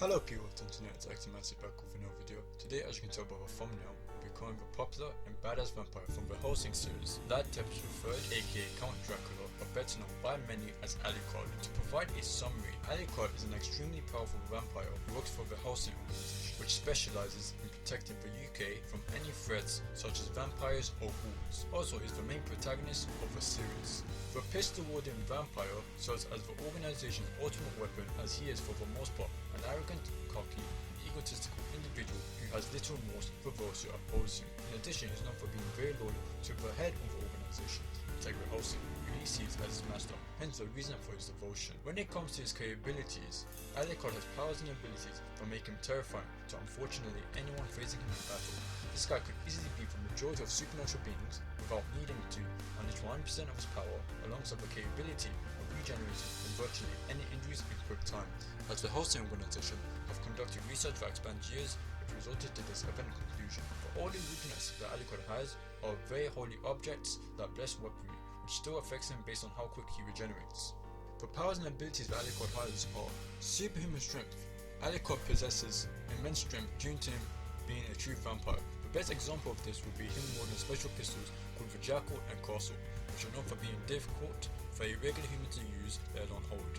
Hello people of the internet, it's Actimacy back with another video. Today, as you can tell by the thumbnail, we'll be calling the popular and badass vampire from the Hellsing series, Lad Tempest III, aka Count Dracula, or better known by many as Alucard. To provide a summary, Alucard is an extremely powerful vampire who works for the Hellsing organization, which specializes in protecting the UK from any threats such as vampires or ghouls. Also is the main protagonist of the series. The pistol-wielding vampire serves as the organization's ultimate weapon, as he is for the most part an arrogant, cocky, egotistical individual who has little remorse for those who oppose him. In addition, he is known for being very loyal to the head of the organization, Hellsing, who he sees as his master, hence the reason for his devotion. When it comes to his capabilities, Alucard has powers and abilities that make him terrifying to unfortunately anyone facing him in battle. This guy could easily be the majority of supernatural beings without needing to unleash 1% of his power, alongside the capability of regenerating from virtually any injuries in quick time. As the Hellsing organization have conducted research that spans years, which resulted to this event conclusion. The only weakness that Alucard has are very holy objects that bless weaponry, which still affects him based on how quick he regenerates. The powers and abilities that Alucard has are superhuman strength. Alucard possesses immense strength due to him being a true vampire. The best example of this would be him wielding special pistols called the Jackal and Casull, which are known for being difficult for a regular human to use, let alone hold.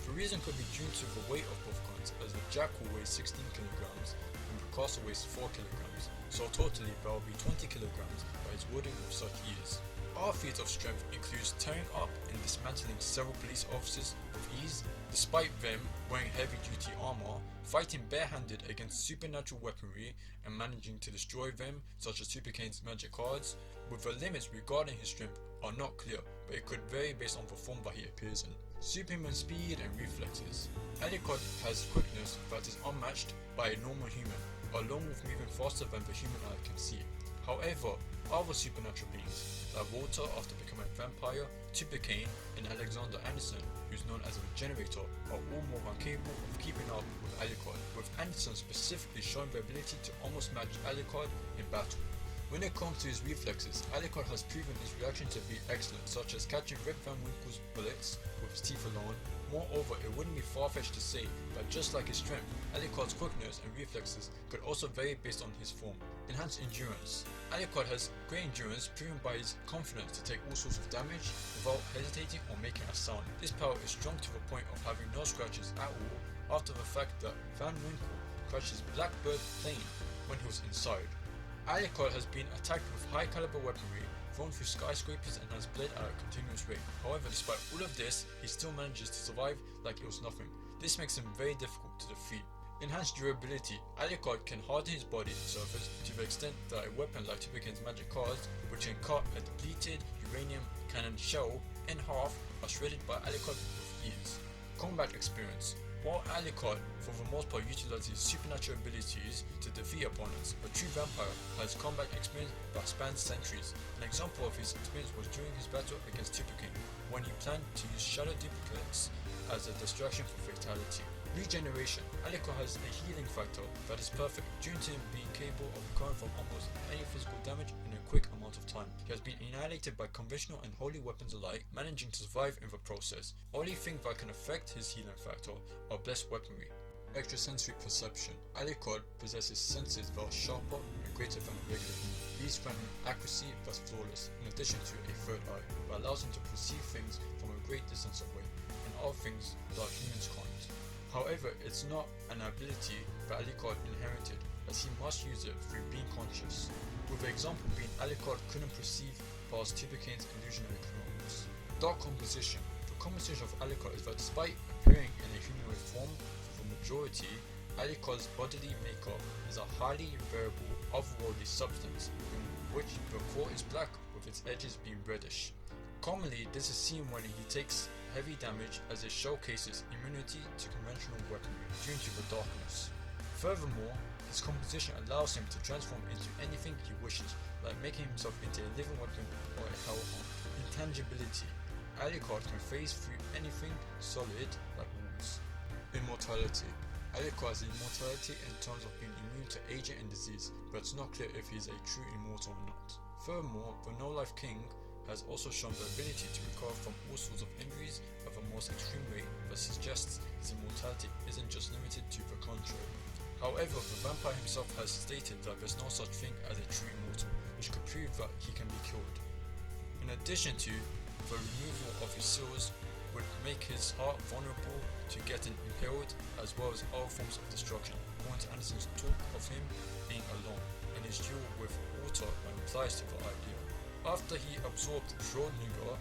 The reason could be due to the weight of both guns, as the Jackal weighs 16 kilograms and the Casull weighs 4 kilograms, so totally that will be 20 kilograms by his wielding with such ease. Our feat of strength includes tearing up and dismantling several police officers with ease, despite them wearing heavy duty armor, fighting barehanded against supernatural weaponry and managing to destroy them, such as Super Kane's magic cards. With the limits regarding his strength are not clear, but it could vary based on the form that he appears in. Superhuman speed and reflexes. Alucard has quickness that is unmatched by a normal human, along with moving faster than the human eye can see. However, other supernatural beings, like Walter after becoming a vampire, Super Kane, and Alexander Anderson, who is known as a regenerator, are all more than capable of keeping up with Alucard, with Anderson specifically showing the ability to almost match Alucard in battle. When it comes to his reflexes, Alucard has proven his reaction to be excellent, such as catching Rip Van Winkle's bullets with his teeth alone. Moreover, it wouldn't be far-fetched to say that just like his strength, Alucard's quickness and reflexes could also vary based on his form. Enhanced endurance. Alucard has great endurance, proven by his confidence to take all sorts of damage without hesitating or making a sound. This power is strong to the point of having no scratches at all, after the fact that Van Winkle crashed his Blackbird plane when he was inside. Alucard has been attacked with high caliber weaponry, thrown through skyscrapers, and has bled at a continuous rate. However, despite all of this, he still manages to survive like it was nothing. This makes him very difficult to defeat. Enhanced durability. Alucard can harden his body surface to the extent that a weapon like Super Kane's magic cards, which can cut a depleted uranium cannon shell in half, are shredded by Alucard with ease. Combat experience. While Alucard for the most part utilizes supernatural abilities to defeat opponents, a true vampire has combat experience that spans centuries. An example of his experience was during his battle against Super Kane, when he planned to use shadow duplicates as a distraction for fatality. Regeneration. Alucard has a healing factor that is perfect, due to him being capable of recovering from almost any physical damage in a quick amount of time. He has been annihilated by conventional and holy weapons alike, managing to survive in the process. Only thing that can affect his healing factor are blessed weaponry. Extrasensory perception. Alucard possesses senses that are sharper and greater than a regular human. These grant him accuracy that's flawless, in addition to a third eye that allows him to perceive things from a great distance away, and other things that humans can't. However, it's not an ability that Alucard inherited, as he must use it through being conscious, with the example being Alucard couldn't perceive past Super Kane's illusionary clones. Dark composition. The composition of Alucard is that despite appearing in a humanoid form for the majority, Alucard's bodily makeup is a highly variable, otherworldly substance, in which the core is black with its edges being reddish. Commonly, this is seen when he takes heavy damage, as it showcases immunity to conventional weaponry due to the darkness. Furthermore, his composition allows him to transform into anything he wishes, like making himself into a living weapon or a hellhound. Intangibility. Alucard can phase through anything solid like walls. Immortality. Alucard has immortality in terms of being immune to aging and disease, but it's not clear if he is a true immortal or not. Furthermore, the No-Life King has also shown the ability to recover from all sorts of injuries at the most extreme rate, that suggests his immortality isn't just limited to the country. However, the vampire himself has stated that there's no such thing as a true immortal, which could prove that he can be killed. In addition to the removal of his seals would make his heart vulnerable to getting impaled, as well as all forms of destruction. According to Anderson's talk of him being alone, and his duel with water implies to the idea. After he absorbed Schrödinger,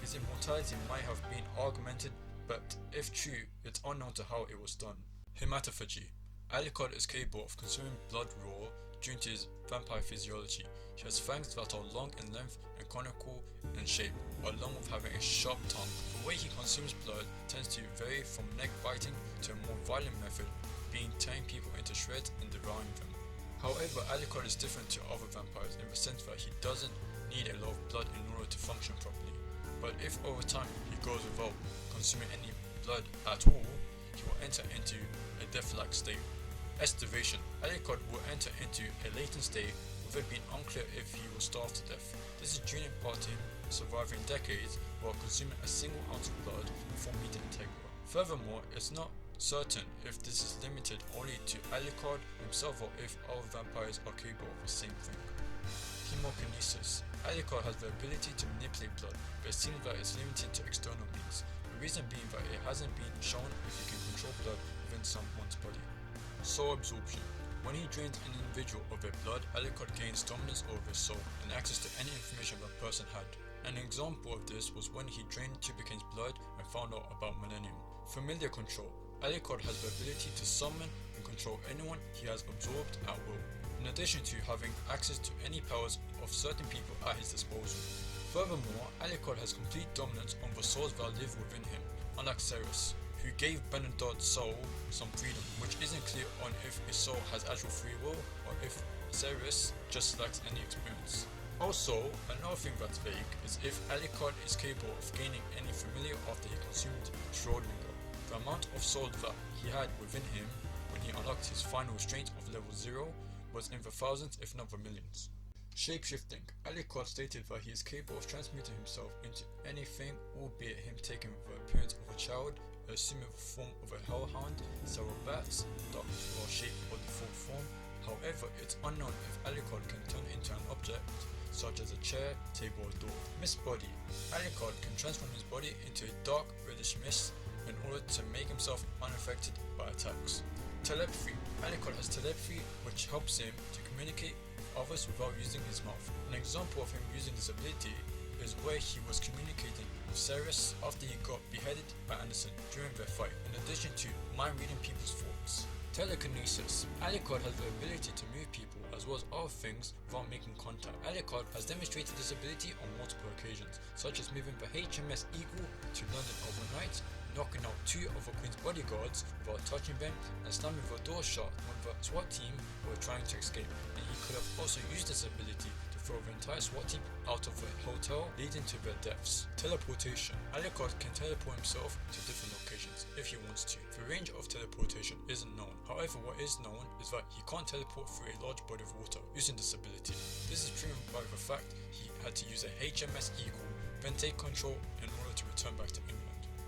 his immortality might have been augmented, but if true, it's unknown to how it was done. Hematophagy. Alucard is capable of consuming blood raw due to his vampire physiology. He has fangs that are long in length and conical in shape, along with having a sharp tongue. The way he consumes blood tends to vary from neck biting to a more violent method, being tearing people into shreds and devouring them. However, Alucard is different to other vampires in the sense that he doesn't need a lot of blood in order to function properly. But if over time he goes without consuming any blood at all, he will enter into a death-like state. Estivation. Alucard will enter into a latent state with it being unclear if he will starve to death. This is due in part to him surviving decades while consuming a single ounce of blood before meeting Integra. Furthermore, it's not certain if this is limited only to Alucard himself or if all vampires are capable of the same thing. Chemokinesis. Alucard has the ability to manipulate blood, but it seems that it's limited to external means. The reason being that it hasn't been shown if he can control blood within someone's body. Soul absorption. When he drains an individual of their blood, Alucard gains dominance over their soul and access to any information that person had. An example of this was when he drained Tubicane's blood and found out about Millennium. Familiar control. Alucard has the ability to summon and control anyone he has absorbed at will, in addition to having access to any powers of certain people at his disposal. Furthermore, Alucard has complete dominance on the souls that live within him, unlike Ceres, who gave Benedard's soul some freedom, which isn't clear on if his soul has actual free will or if Ceres just lacks any experience. Also, another thing that's vague is if Alucard is capable of gaining any familiar after he consumed Schrödinger. The amount of souls that he had within him when he unlocked his final restraint of level 0 was in the thousands if not the millions. Shapeshifting. Alucard stated that he is capable of transmuting himself into anything, albeit him taking the appearance of a child, assuming the form of a hellhound, several bats, dark or shape or default form. However, it's unknown if Alucard can turn into an object, such as a chair, table or door. Mist body. Alucard can transform his body into a dark reddish mist in order to make himself unaffected by attacks. Telepathy. Alucard has telepathy which helps him to communicate with others without using his mouth. An example of him using this ability is where he was communicating with Ceres after he got beheaded by Anderson during their fight, in addition to mind reading people's thoughts. Telekinesis. Alucard has the ability to move people as well as other things without making contact. Alucard has demonstrated this ability on multiple occasions, such as moving the HMS Eagle to London overnight, knocking out 2 of the Queen's bodyguards without touching them, and slamming the door shut when the SWAT team were trying to escape. And he could have also used this ability to throw the entire SWAT team out of the hotel, leading to their deaths. Teleportation. Alucard can teleport himself to different locations if he wants to. The range of teleportation isn't known. However, what is known is that he can't teleport through a large body of water using this ability. This is proven by the fact he had to use a HMS Eagle, then take control in order to return back to England.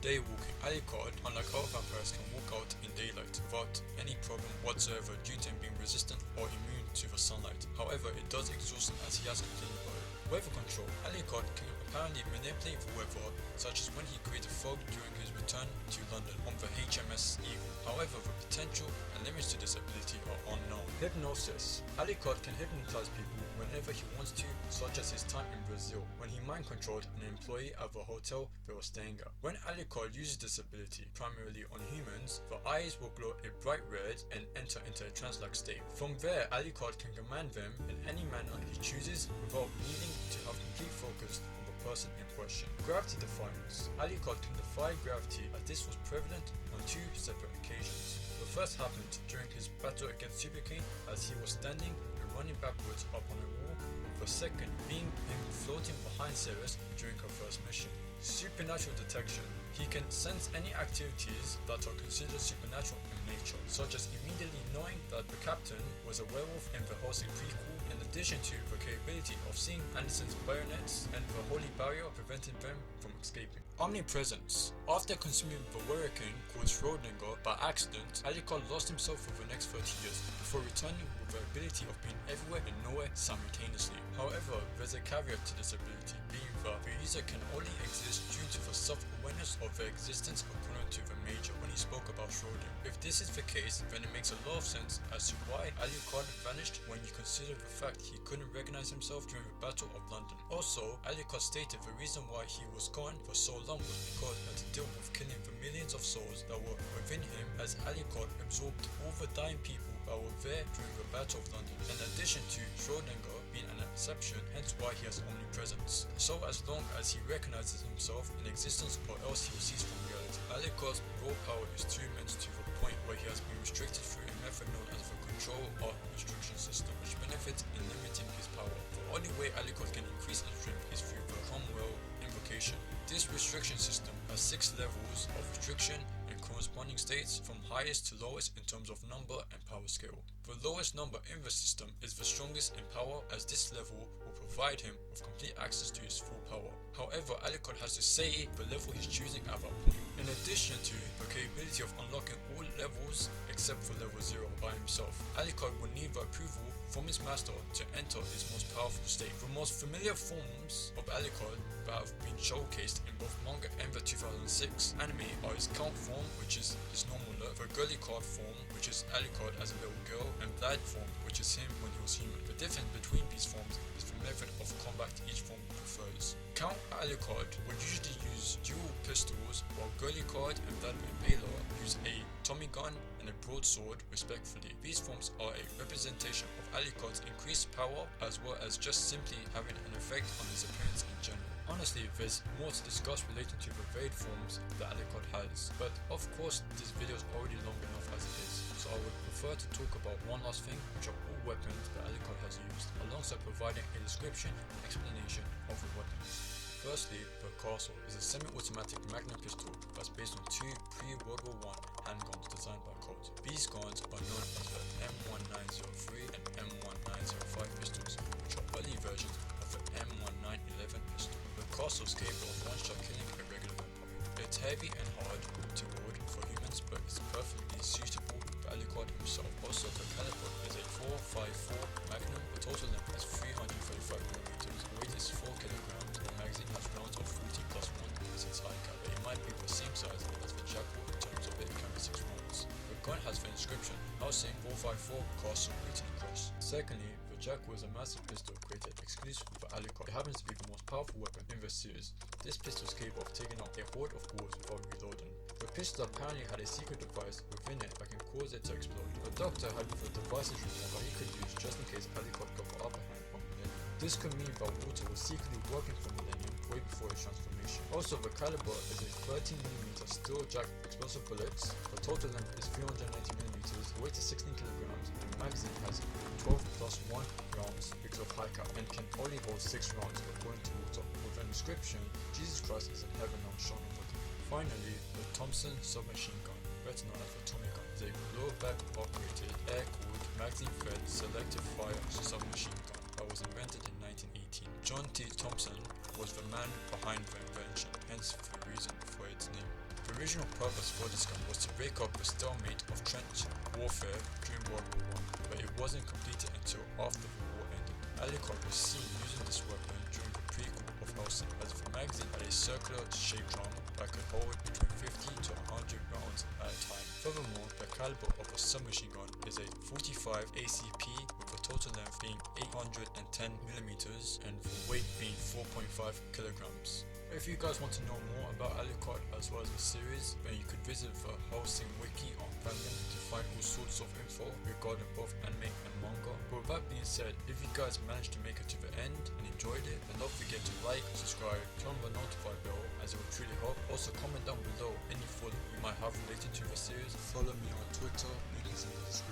Daywalking. Alucard, unlike other vampires, can walk out in daylight without any problem whatsoever due to him being resistant or immune to the sunlight. However, it does exhaust him as he has complained about it. Weather control. Alucard can apparently manipulate the weather, such as when he created fog during his return to London on the HMS Eagle. However, the potential and limits to this ability are unknown. Hypnosis. Alucard can hypnotize people whenever he wants to, such as his time in Brazil, when he mind-controlled an employee at the hotel they were staying at. When Alucard uses this ability, primarily on humans, the eyes will glow a bright red and enter into a trance-like state. From there, Alucard can command them in any manner he chooses without needing to have complete focus on the person in question. Gravity defiance. Alucard can defy gravity, as this was prevalent on 2 separate occasions. The first happened during his battle against Tubicane as he was standing and running backwards up on a wall, with the second being him floating behind Ceres during her first mission. Supernatural detection. He can sense any activities that are considered supernatural in nature, such as immediately knowing that the captain was a werewolf in the Hellsing prequel, in addition to the capability of seeing Anderson's bayonets and the holy barrier preventing them from escaping. Omnipresence. After consuming the hurricane called Schrodinger by accident, Alucard lost himself for the next 30 years before returning with the ability of being everywhere and nowhere simultaneously. However, there's a caveat to this ability, being that the user can only exist due to the self-awareness of their existence according to the Major when he spoke about Schrodinger. If this is the case, then it makes a lot of sense as to why Alucard vanished when you consider the fact he couldn't recognize himself during the Battle of London. Also, Alucard stated the reason why he was gone for so long was because he had to deal with killing the millions of souls that were within him, as Alucard absorbed all the dying people that were there during the Battle of London, in addition to Schrodinger being an exception, hence why he has omnipresence. So as long as he recognizes himself in existence or else he will cease from reality. Alucard's raw power is too immense to the point where he has been restricted through a method known as the control art restriction system, which benefits in limiting his power. The only way Alucard can increase his strength is through the Cromwell invocation. This restriction system has 6 levels of restriction and corresponding states from highest to lowest in terms of number and power scale. The lowest number in the system is the strongest in power, as this level will provide him with complete access to his full power. However, Alucard has to say the level he's choosing at that point. In addition to the capability of unlocking all levels except for level 0 by himself, Alucard will need the approval from his master to enter his most powerful state. The most familiar forms of Alucard that have been showcased in both manga and the 2006 anime are his Count form, which is his normal look, the Alucard form, which is Alucard as a little girl, and Vlad form, which is him when he was human. The difference between these forms is the method of combat each form prefers. Count Alucard would usually use dual pistols, while Alucard and Vladimir Baylor use a Tommy gun and a broadsword respectively. These forms are a representation of Alucard's increased power, as well as just simply having an effect on his appearance in general. Honestly, there's more to discuss relating to the varied forms that Alucard has, but of course this video is already long enough as it is, so I would prefer to talk about one last thing, which are all weapons that Alucard has used, alongside providing a description and explanation of the weapons. Firstly, the Casull is a semi-automatic magnum pistol that's based on 2 pre-World War I handguns designed by Colt. These guns are known as the M1903 and M1905 pistols, which are early versions of the M1911 pistol. The Casull is capable of one-shot killing a regular vampire. It's heavy and hard to wield for humans, but it's perfectly suitable for Alucard himself. Also, the caliber is a 4.54 Magnum. The total length is 335mm. The weight is 4 kilograms. The magazine has rounds of 40 plus 1 since high caliber. It might be the same size as the Jackal in terms of it carries 6 rounds. The gun has the inscription Hellsing 454 Casull written across. Secondly, the Jackal is a massive pistol created exclusively for Alucard. It happens to be the most powerful weapon in the series. This pistol is capable of taking out a horde of ghouls without reloading. The pistol apparently had a secret device within it that can cause it to explode. The Doctor had the devices removed that he could use just in case Alucard got the upper hand on Millennium. This could mean that Walter was secretly working for Millennium way before his transformation. Also, the caliber is a 13mm steel jack explosive bullets. The total length is 390mm. The weight is 16 kilograms. The magazine has 12 plus 1 rounds because of high cap and can only hold 6 rounds according to Walter. With an inscription, Jesus Christ is in heaven on shown on bottom. Finally, the Thompson Submachine Gun, better known as the Tommy Gun, is a blowback operated air-cooled magazine-fed selective fire submachine gun that was invented in 1918. John T. Thompson was the man behind the invention, hence the reason for its name. The original purpose for this gun was to break up the stalemate of trench warfare during World War I, but it wasn't completed until after the war ended. Alucard was seen using this weapon during the prequel of Hellsing, as the magazine had a circular shaped drum that could hold between 50 to 100 rounds at a time. Furthermore, the caliber of a submachine gun is a 45 ACP with a total length being 810mm and the weight being 4.5 kilograms. If you guys want to know more about Alucard as well as the series, then you could visit the Hellsing Wiki on fandom to find all sorts of info regarding both anime and manga. But with that being said, if you guys managed to make it to the end and enjoyed it, then don't forget to like, subscribe, turn on the notify bell as it will truly help. Also comment down below any thought you might have related to the series. Follow me on Twitter, link is in the description.